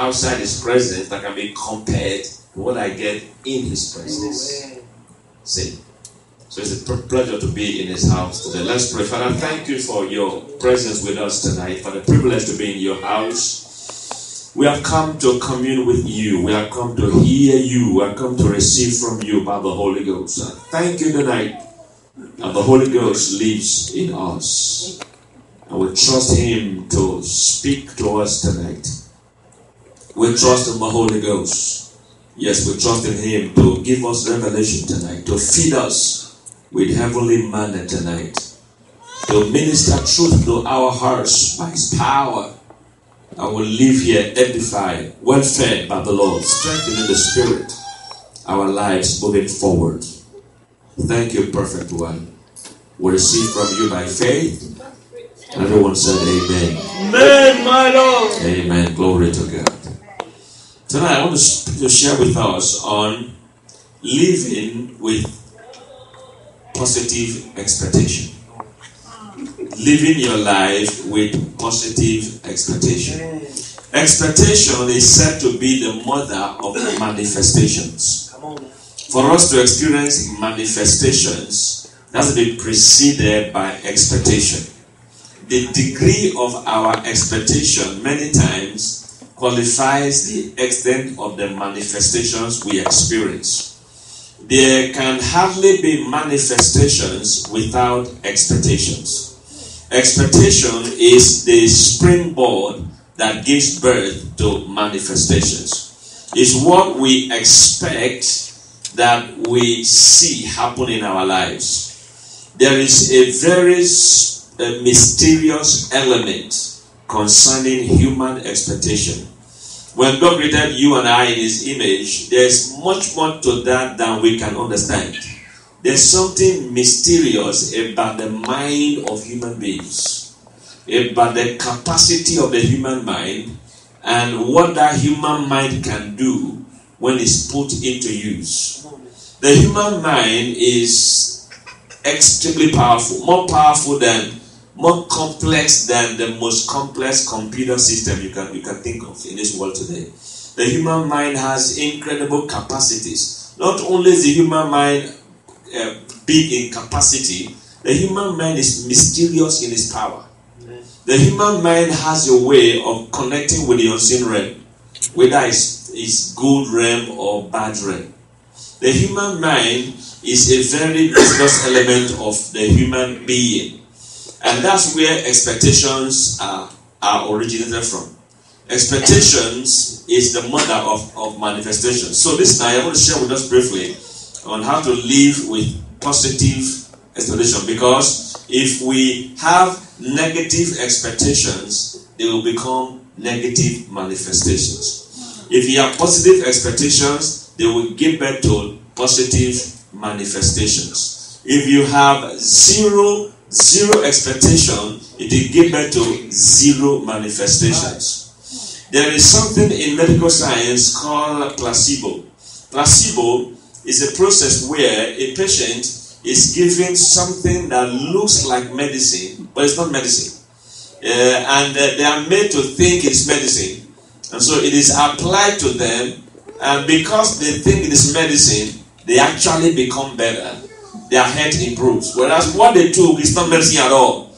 outside His presence that can be compared to what I get in His presence. See? So it's a pleasure to be in His house today. Let's pray. Father, thank you for your presence with us tonight, for the privilege to be in your house. We have come to commune with you. We have come to hear you. We have come to receive from you by the Holy Ghost. And thank you tonight that the Holy Ghost lives in us. And we trust Him to speak to us tonight. We trust in the Holy Ghost. Yes, we trust in Him to give us revelation tonight, to feed us with heavenly manna tonight, to minister truth to our hearts by His power. I will live here edified, well fed by the Lord, strengthened in the Spirit, our lives moving forward. Thank you, perfect one. We receive from you by faith. Everyone said amen. Amen, my Lord. Amen. Glory to God. Tonight I want to share with us on living with positive expectation. Living your life with positive expectation. Expectation is said to be the mother of manifestations. For us to experience manifestations, that's to be preceded by expectation. The degree of our expectation many times qualifies the extent of the manifestations we experience. There can hardly be manifestations without expectations. Expectation is the springboard that gives birth to manifestations. It's what we expect that we see happen in our lives. There is a very mysterious element concerning human expectation. When God created you and I in His image, there's much more to that than we can understand. There's something mysterious about the mind of human beings, about the capacity of the human mind, and what that human mind can do when it's put into use. The human mind is extremely powerful, more complex than the most complex computer system you can think of in this world today. The human mind has incredible capacities. Not only is the human mind big in capacity, the human mind is mysterious in its power. The human mind has a way of connecting with the unseen realm, whether it's good realm or bad realm. The human mind is a very mysterious element of the human being. And that's where expectations are originated from. Expectations is the mother of manifestation. So this night I want to share with us briefly on how to live with positive expectation. Because if we have negative expectations, they will become negative manifestations. If you have positive expectations, they will give birth to positive manifestations. If you have zero expectation, it will give birth to zero manifestations. There is something in medical science called placebo. Placebo is a process where a patient is given something that looks like medicine, but it's not medicine. And they are made to think it's medicine. And so it is applied to them, and because they think it is medicine, they actually become better. Their health improves. Whereas what they took is not medicine at all.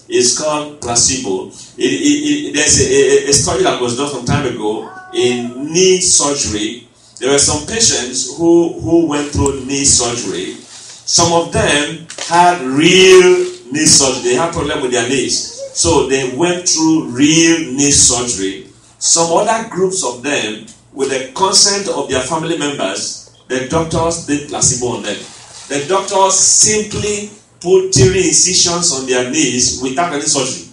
It's called placebo. There's a study that was done some time ago in knee surgery. There were some patients who went through knee surgery. Some of them had real knee surgery. They had problem with their knees. So they went through real knee surgery. Some other groups of them, with the consent of their family members, the doctors did placebo on them. The doctors simply put 3 incisions on their knees without any surgery.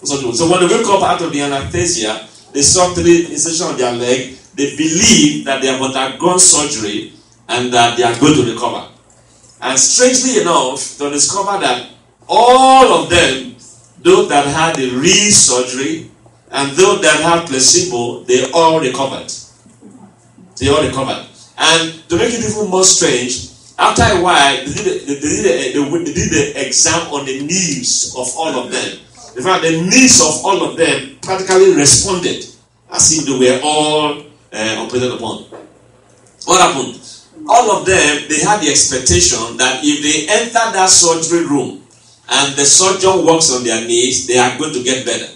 So when they wake up out of the anesthesia, they saw 3 incisions on their leg. They believe that they have undergone surgery and that they are going to recover. And strangely enough, to discover that all of them, those that had the real surgery and those that had placebo, they all recovered. And to make it even more strange, after a while, they did the exam on the knees of all of them. In fact, the knees of all of them practically responded. as if they were all operated upon. What happened? All of them, they had the expectation that if they enter that surgery room and the surgeon works on their knees, they are going to get better.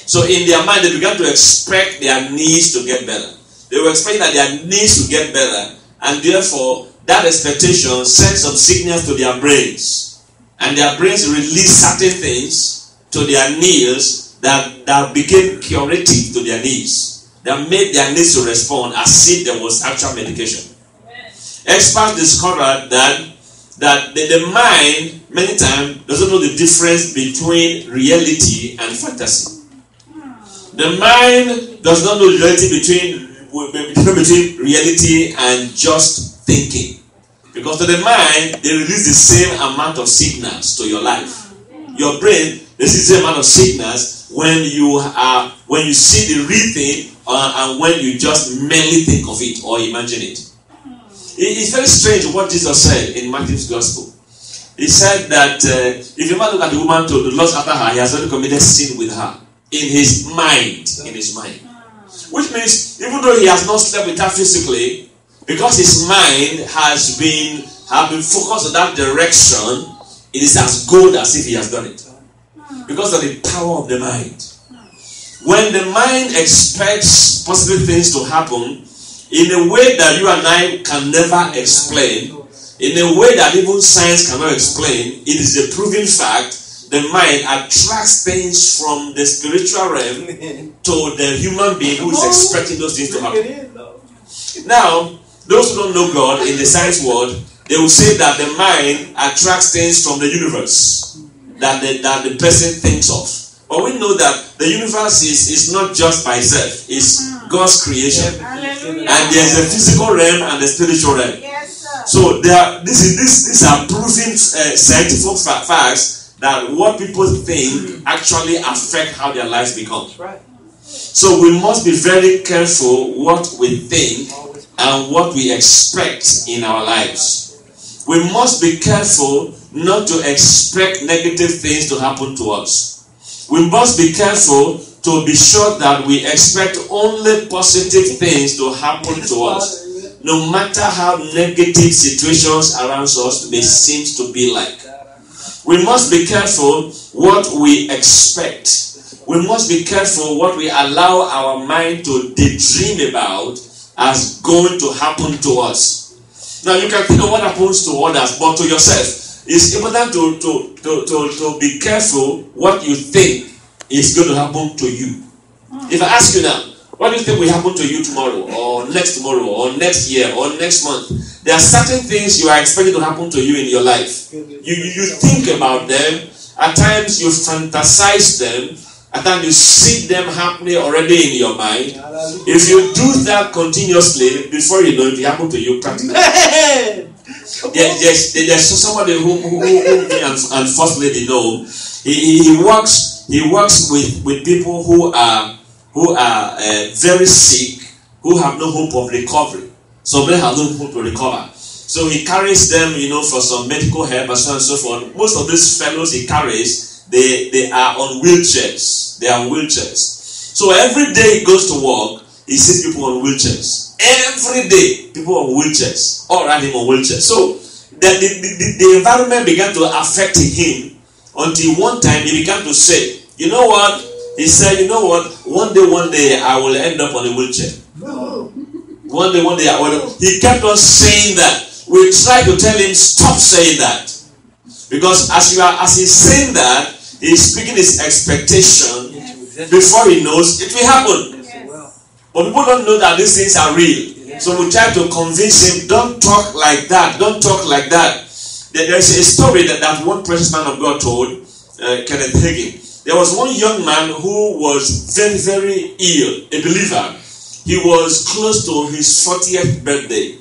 So in their mind, they began to expect their knees to get better. They were expecting that their knees to get better, and therefore that expectation sent some signals to their brains, and their brains released certain things to their knees that became curative to their knees, that made their knees to respond as if there was actual medication. Experts discovered that the mind many times doesn't know the difference between reality and fantasy. The mind does not know the reality between reality and just thinking. Because to the mind, they release the same amount of signals to your life. Your brain releases the same amount of signals when you see the real thing and when you just merely think of it or imagine it. It's very strange what Jesus said in Matthew's Gospel. He said that if a man look at the woman to lust after her, he has already committed sin with her. In his mind. Which means, even though he has not slept with her physically, because his mind has been focused on that direction, it is as good as if he has done it. Because of the power of the mind. When the mind expects possible things to happen in a way that you and I can never explain, in a way that even science cannot explain, it is a proven fact. The mind attracts things from the spiritual realm to the human being who is expecting those things to happen. Now, those who don't know God in the science world, they will say that the mind attracts things from the universe that the person thinks of. But we know that the universe is not just by itself. It's God's creation. And there's a physical realm and a spiritual realm. So these are proven scientific facts that what people think actually affect how their lives become. So we must be very careful what we think and what we expect in our lives. We must be careful not to expect negative things to happen to us. We must be careful to be sure that we expect only positive things to happen to us, no matter how negative situations around us may seem to be like. We must be careful what we expect. We must be careful what we allow our mind to daydream about as going to happen to us. Now you can think of what happens to others, but to yourself, it's important to be careful what you think is going to happen to you. If I ask you now, what do you think will happen to you tomorrow, or next year, or next month? There are certain things you are expecting to happen to you in your life. You think about them. At times you fantasize them. At times you see them happening already in your mind. If you do that continuously, before you know it, will happen to you practically. There's somebody who and first lady know. He works with people who are very sick, who have no hope of recovery. Some men have no hope to recover. So he carries them, for some medical help and so on and so forth. Most of these fellows he carries, they are on wheelchairs. They are on wheelchairs. So every day he goes to work, he sees people on wheelchairs. Every day, people on wheelchairs. All around him on wheelchairs. So the environment began to affect him until one time he began to say, you know what? He said, you know what? One day I will end up on a wheelchair. One day I will. He kept on saying that. We tried to tell him, stop saying that. Because as he's saying that, he's speaking his expectation. Before he knows, it will happen. But people don't know that these things are real. So we try to convince him, don't talk like that. Don't talk like that. There's a story that one precious man of God told, Kenneth Hagin. There was one young man who was very, very ill, a believer. He was close to his 40th birthday.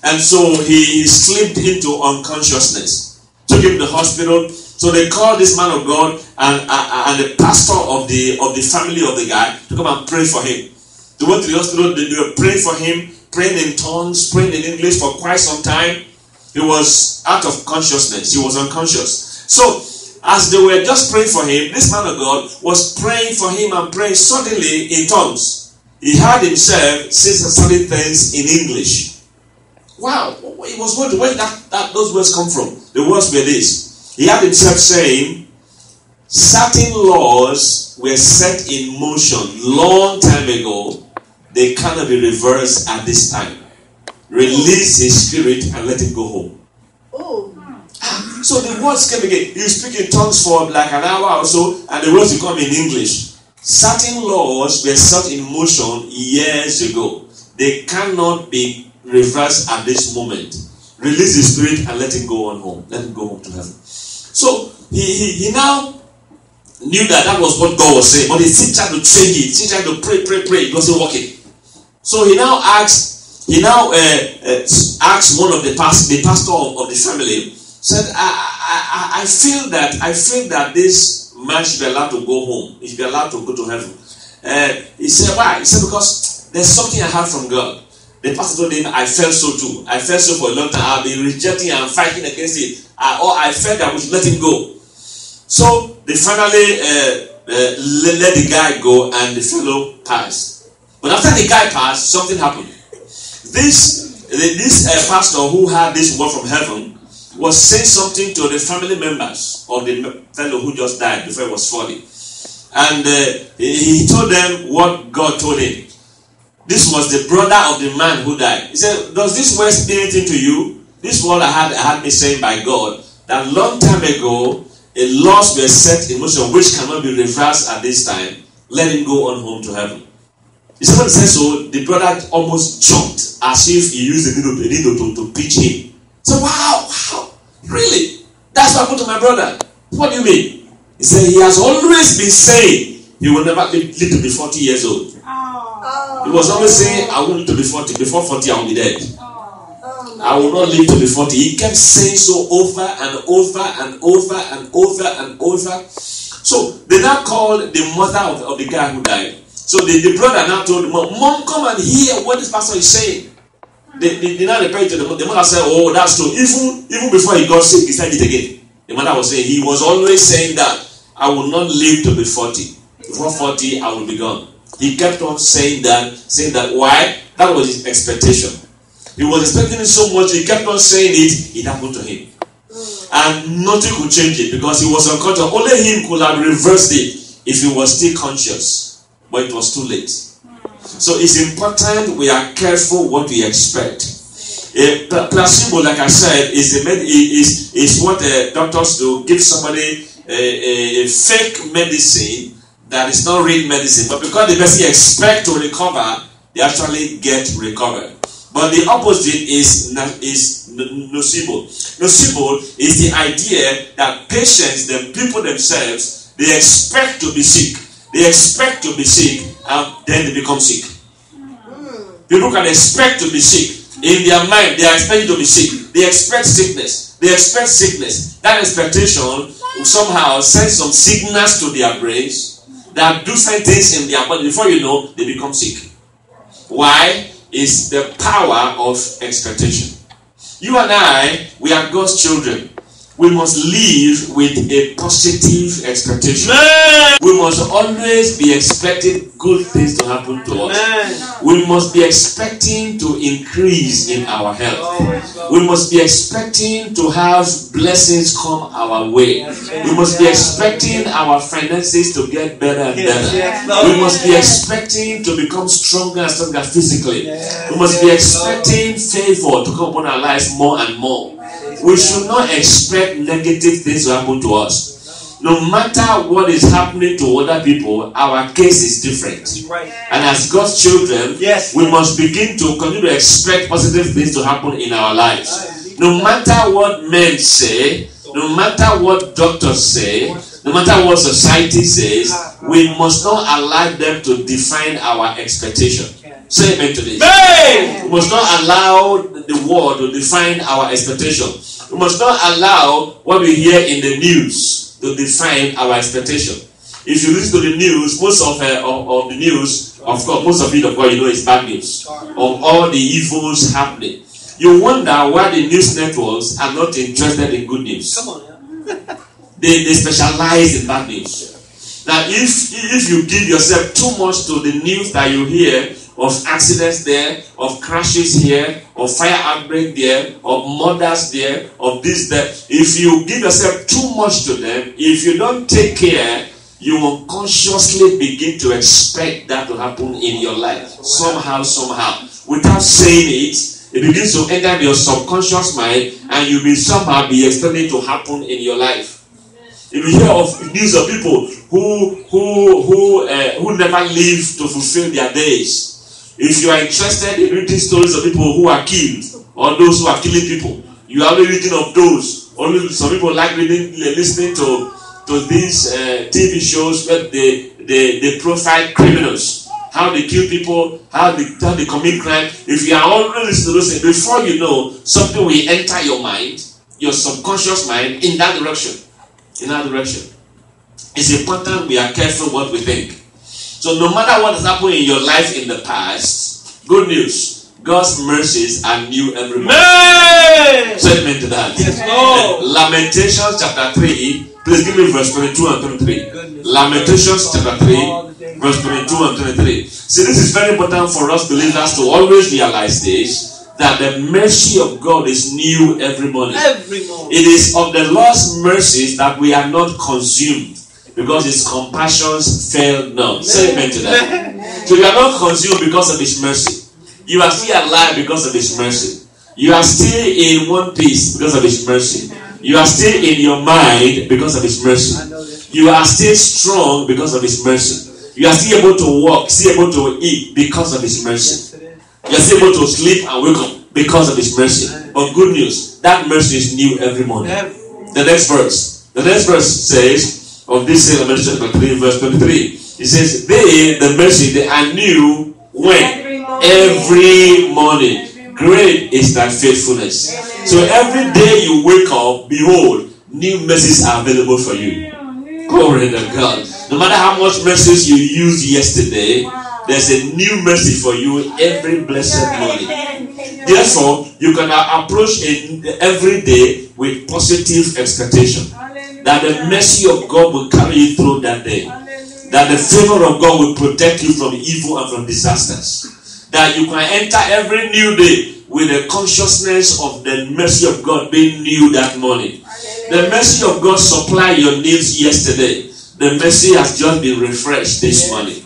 And so he slipped into unconsciousness. Took him to the hospital. So they called this man of God and the pastor of the family of the guy to come and pray for him. They went to the hospital. They were praying for him, praying in tongues, praying in English for quite some time. He was out of consciousness. He was unconscious. So as they were just praying for him, this man of God was praying for him and praying suddenly in tongues. he had himself say certain things in English. Wow, it was where those words come from. The words were this. He had himself saying, certain laws were set in motion long time ago. They cannot be reversed at this time. Release his spirit and let him go home. So the words came again. You speak in tongues for like an hour or so, and the words will come in English. Certain laws were set in motion years ago. They cannot be reversed at this moment. Release the spirit and let him go on home. Let him go home to heaven. So he now knew that was what God was saying, but he still tried to change it. He still tried to pray. It wasn't working. So he now asked one of the pastor of the family. Said, I feel that this man should be allowed to go home. He should be allowed to go to heaven. He said, why? He said, because there's something I heard from God. The pastor told him, I felt so too. I felt so for a long time. I've been rejecting and fighting against it. I felt that we should let him go. So they finally let the guy go, and the fellow passed. But after the guy passed, something happened. This pastor who had this word from heaven was saying something to the family members of the fellow who just died before he was 40. And he told them what God told him. This was the brother of the man who died. He said, does this word mean anything to you? This word I had me saying by God, that long time ago, a laws were set in motion which cannot be reversed at this time. Let him go on home to heaven. He said, when he said so, the brother almost jumped as if he used the needle to pitch him. So, wow, really? That's what happened to my brother. What do you mean? He said he has always been saying he will never live to be 40 years old. He was always saying, I will live to be 40. Before 40, I will be dead. I will not live to be 40. He kept saying so over and over and over and over and over. So they now called the mother of the guy who died. So the brother now told the mom, come and hear what this pastor is saying. They now replied to the mother. The mother said, oh, that's true. Even before he got sick, he said it again. The mother was saying, he was always saying that, I will not live to be 40. Before 40, I will be gone. He kept on saying that. Why? That was his expectation. He was expecting it so much, he kept on saying it, it happened to him. And nothing could change it because he was unconscious. Only him could have reversed it if he was still conscious. But it was too late. So it's important we are careful what we expect. A placebo, like I said, is what doctors do. Give somebody a fake medicine that is not real medicine. But because the person expect to recover, they actually get recovered. But the opposite is nocebo. Nocebo is the idea that patients, the people themselves, they expect to be sick. They expect to be sick and then they become sick. People can expect to be sick. In their mind, they are expecting to be sick. They expect sickness. They expect sickness. That expectation will somehow send some signals to their brains that do certain things in their body. Before you know, they become sick. Why? It's the power of expectation. You and I, we are God's children. We must live with a positive expectation. Amen. We must always be expecting good things to happen to us. Amen. We must be expecting to increase in our health. We must be expecting to have blessings come our way. We must be expecting our finances to get better and better. We must be expecting to become stronger and stronger physically. We must be expecting favor to come upon our lives more and more. We should not expect negative things to happen to us. No matter what is happening to other people, our case is different. And as God's children, we must begin to continue to expect positive things to happen in our lives. No matter what men say, no matter what doctors say, no matter what society says, we must not allow them to define our expectation. Say amen to this. Amen. We must not allow the world to define our expectation. We must not allow what we hear in the news to define our expectation. If you listen to the news, most of the news, of course, most of it, of course, you know, is bad news of all the evils happening. You wonder why the news networks are not interested in good news. Come on, yeah. They specialize in bad news. Now, if you give yourself too much to the news that you hear of accidents there, of crashes here, of fire outbreak there, of murders there, of this there, if you give yourself too much to them, if you don't take care, you unconsciously begin to expect that to happen in your life. Somehow. Without saying it, it begins to enter your subconscious mind, and you will somehow be expecting it to happen in your life. If you hear of news of people who never live to fulfill their days, if you are interested in reading stories of people who are killed or those who are killing people, you are only reading of those. Only some people like listening to these TV shows where they profile criminals, how they kill people, how they commit crime. If you are already listening to those things, before you know, something will enter your mind, your subconscious mind, in that direction. It's important we are careful what we think. So no matter what has happened in your life in the past, good news, God's mercies are new every morning. Statement to that. Yes, Lord. Lamentations chapter 3. Please give me verse 22 and 23. Lamentations chapter 3, verse 22 and 23. See, this is very important for us believers to always realize this, that the mercy of God is new every morning. It is of the Lord's mercies that we are not consumed, because His compassions fail not. Say amen to that. So you are not consumed because of His mercy. You are still alive because of His mercy. You are still in one piece because of His mercy. You are still in your mind because of His mercy. You are still strong because of His mercy. You are still able to walk, still able to eat because of His mercy. You are still able to sleep and wake up because of His mercy. But good news, that mercy is new every morning. The next verse says, of this same Lamentation chapter 3, verse 23, it says, the mercy, they are new when? Every morning. Great is thy faithfulness. So every day you wake up, behold, new mercies are available for you. Glory to God. No matter how much mercies you used yesterday, there's a new mercy for you every blessed morning. Therefore, you can approach every day with positive expectation that the mercy of God will carry you through that day. That the favor of God will protect you from evil and from disasters. That you can enter every new day with the consciousness of the mercy of God being new that morning. The mercy of God supplied your needs yesterday. The mercy has just been refreshed this morning.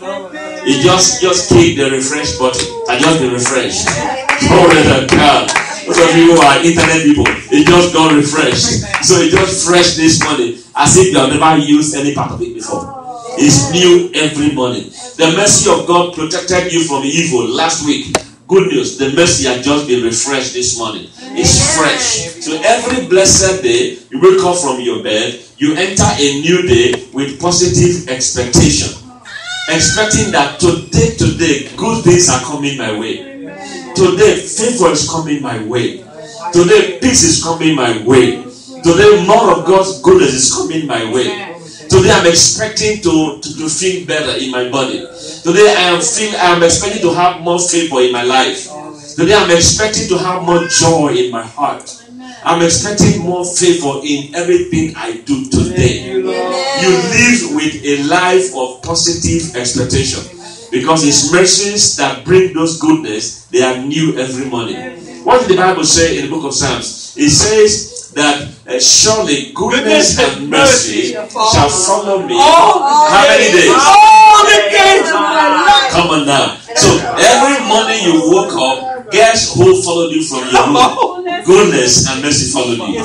It just click the refresh button and just been refreshed. Glory to God. Those of you who are internet people, it just got refreshed. So it just fresh this morning as if you have never used any part of it before. It's new every morning. The mercy of God protected you from evil last week. Good news, the mercy has just been refreshed this morning. It's fresh. So every blessed day, you wake up from your bed, you enter a new day with positive expectation. Expecting that today, good things are coming my way. Today, favor is coming my way. Today, peace is coming my way. Today, more of God's goodness is coming my way. Today, I'm expecting to feel better in my body. Today, I'm expecting to have more favor in my life. Today, I'm expecting to have more joy in my heart. I'm expecting more favor in everything I do today. You live with a life of positive expectation, because His mercies that bring those goodness, they are new every morning. What did the Bible say in the book of Psalms? It says that surely goodness and mercy shall follow me. How many days? All the days of my life. Come on now. So every morning you woke up, guess who followed you from your room? Goodness and mercy followed you.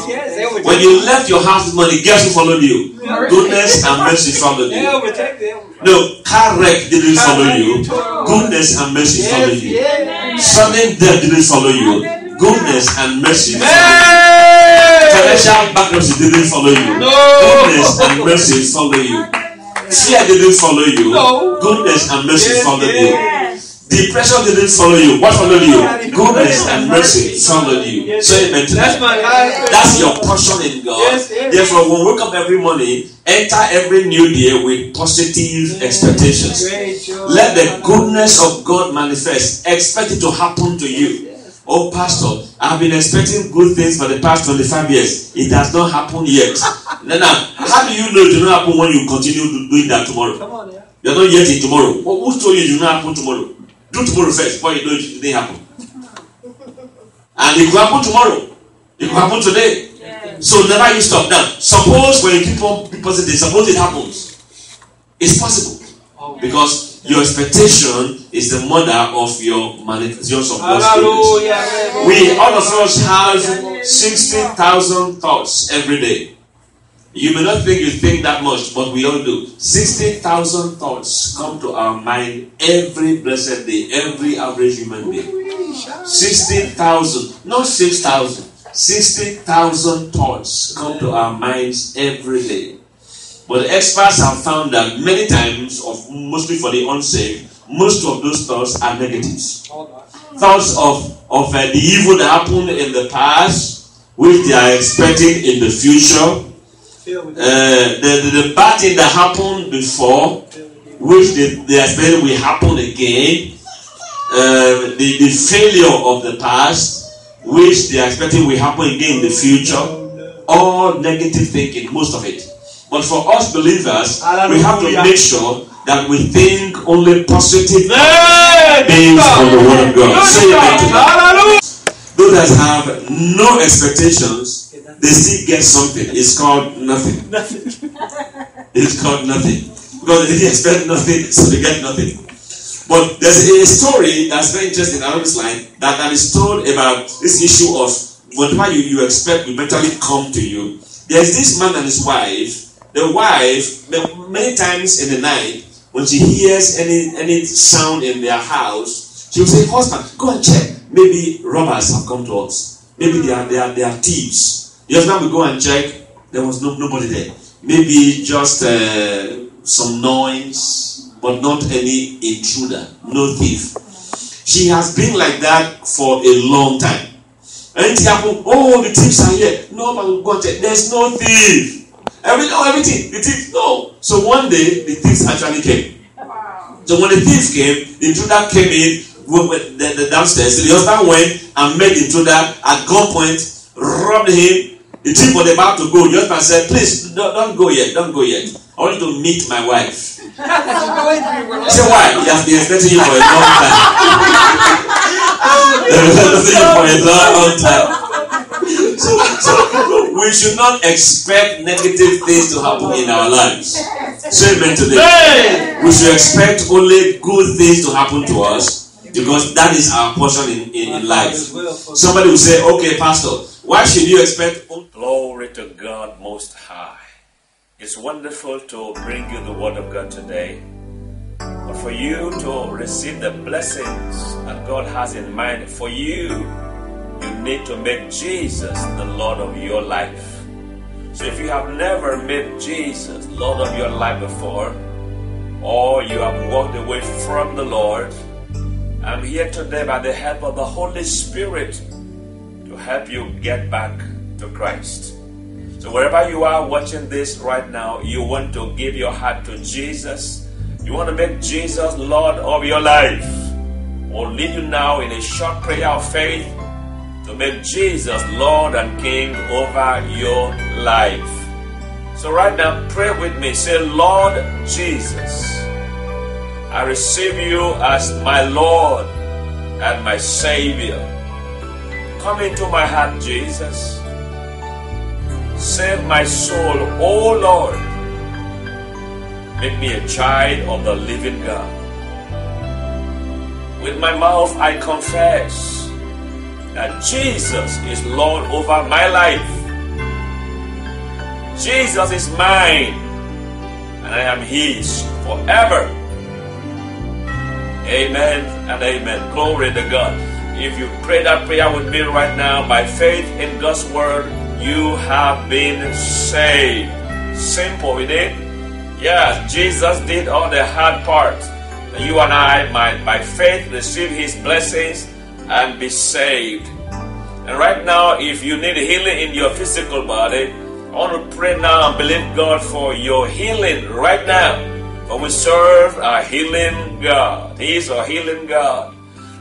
When you left your house this morning, guess who followed you? Goodness and mercy followed you. No, car wreck didn't follow you. Goodness and mercy followed you. Sudden death didn't follow you. Goodness and mercy followed you. Financial bankruptcy didn't follow you. Goodness and mercy followed you. Fear didn't follow you. Goodness and mercy followed you. Depression didn't follow you. What followed you? Goodness and mercy followed you. So amen to that. That's your portion in God. Therefore, when we wake up every morning, enter every new day with positive expectations. Let the goodness of God manifest. Expect it to happen to you. Oh, pastor, I've been expecting good things for the past 25 years. It has not happened yet. Now, how do you know it will not happen when you continue doing that tomorrow? Come on, yeah. You're not yet in tomorrow. Who told you it will not happen tomorrow? Do tomorrow first before you know it didn't happen. And it will happen tomorrow. It will happen today. Yeah. So never you stop. Now, suppose when you keep on positive, suppose it happens. It's possible. Because your expectation is the mother of your manifestations of God's goodness. We, all of us, have 60,000 thoughts every day. You may not think you think that much, but we all do. 60,000 thoughts come to our mind every blessed day, every average human being. 60,000, not 6,000. 60,000 thoughts come to our minds every day. But the experts have found that many times, mostly for the unsaved, most of those thoughts are negatives. Thoughts of the evil that happened in the past, which they are expecting in the future. The bad thing that happened before, which they are expecting will happen again. The failure of the past, which they are expecting will happen again in the future. All negative thinking, most of it. But for us believers, we have to make sure that we think only positive things from the Word of God. Say amen to that. Those that have no expectations, they still get something. It's called nothing. It's called nothing. Because they didn't expect nothing, so they get nothing. But there's a story that's very interesting along this line that is told about this issue of whatever you expect will eventually come to you. There's this man and his wife. The wife, many times in the night, when she hears any sound in their house, she will say, husband, go and check. Maybe robbers have come to us. Maybe they are thieves. The husband will go and check. There was nobody there. Maybe just some noise, but not any intruder. No thief. She has been like that for a long time. Anything happen? Oh, the thieves are here. No, but we'll go and check. There's no thief. Everything. The thief, no. So one day, the thieves actually came. Wow. So when the thief came, the intruder came in the downstairs. So the husband went and met the intruder at gunpoint, robbed him. The thief was about to go. The husband said, please, don't go yet. Don't go yet. I want you to meet my wife. He said, why? He has been expecting you for a long time. So we should not expect negative things to happen in our lives. Say amen to this. We should expect only good things to happen to us, because that is our portion in life. Somebody will say, okay, pastor, why should you expect? Glory to God Most High. It's wonderful to bring you the Word of God today. But for you to receive the blessings that God has in mind for you, you need to make Jesus the Lord of your life. So if you have never made Jesus Lord of your life before, or you have walked away from the Lord, I'm here today by the help of the Holy Spirit to help you get back to Christ. So wherever you are watching this right now, you want to give your heart to Jesus. You want to make Jesus Lord of your life. We'll lead you now in a short prayer of faith to make Jesus Lord and King over your life. So right now, pray with me. Say, Lord Jesus, I receive you as my Lord and my Savior. Come into my heart, Jesus. Save my soul, oh Lord. Make me a child of the living God. With my mouth I confess that Jesus is Lord over my life. Jesus is mine, and I am His forever. Amen and amen. Glory to God. If you pray that prayer with me right now by faith in God's word, you have been saved. Simple, isn't it? Yes, Jesus did all the hard part. You and I might by faith receive His blessings and be saved. And right now, if you need healing in your physical body, I want to pray now and believe God for your healing right now. For we serve a healing God. He is a healing God.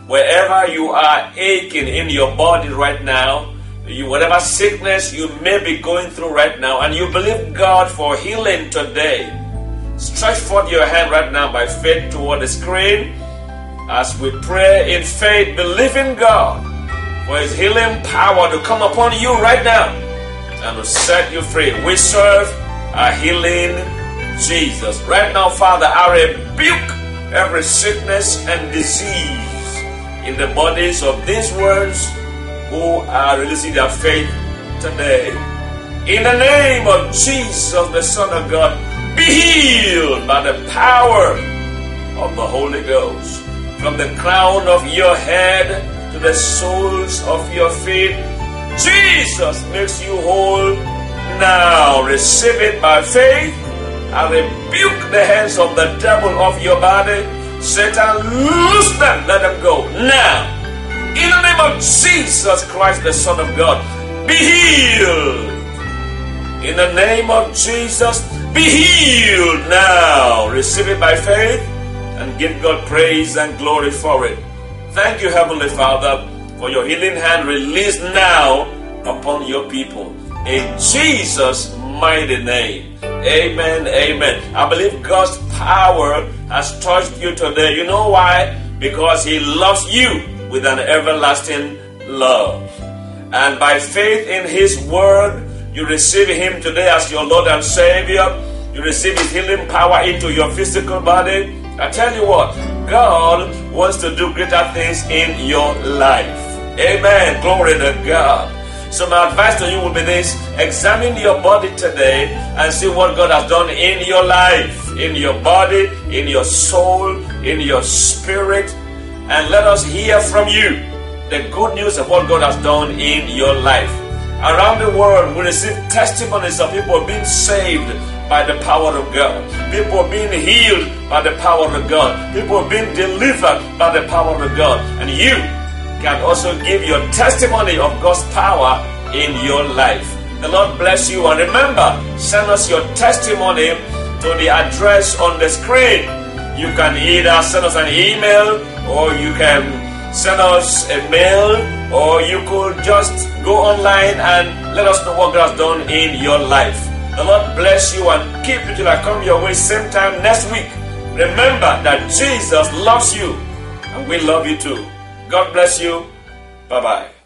Wherever you are aching in your body right now, whatever sickness you may be going through right now, and you believe God for healing today, stretch forth your hand right now by faith toward the screen as we pray in faith, believing God for His healing power to come upon you right now and to set you free. We serve a healing Jesus. Right now, Father, I rebuke every sickness and disease in the bodies of these ones who are releasing their faith today. In the name of Jesus, the Son of God, be healed by the power of the Holy Ghost. From the crown of your head to the soles of your feet, Jesus makes you whole. Now receive it by faith. I rebuke the hands of the devil of your body. Satan, loose them, let them go now. In the name of Jesus Christ, the Son of God, be healed. In the name of Jesus, be healed now. Receive it by faith and give God praise and glory for it. Thank you, Heavenly Father, for your healing hand released now upon your people. In Jesus' mighty name. Amen, amen. I believe God's power has touched you today. You know why? Because He loves you with an everlasting love. And by faith in His word, you receive Him today as your Lord and Savior. You receive His healing power into your physical body. I tell you what, God wants to do greater things in your life. Amen. Glory to God. So my advice to you will be this: examine your body today and see what God has done in your life, in your body, in your soul, in your spirit, and let us hear from you the good news of what God has done in your life. Around the world, we receive testimonies of people being saved by the power of God, people being healed by the power of God, people being delivered by the power of God, and you can also give your testimony of God's power in your life. The Lord bless you, and remember, send us your testimony to the address on the screen. You can either send us an email, or you can send us a mail, or you could just go online and let us know what God has done in your life. The Lord bless you and keep you till I come your way same time next week. Remember that Jesus loves you, and we love you too. God bless you. Bye-bye.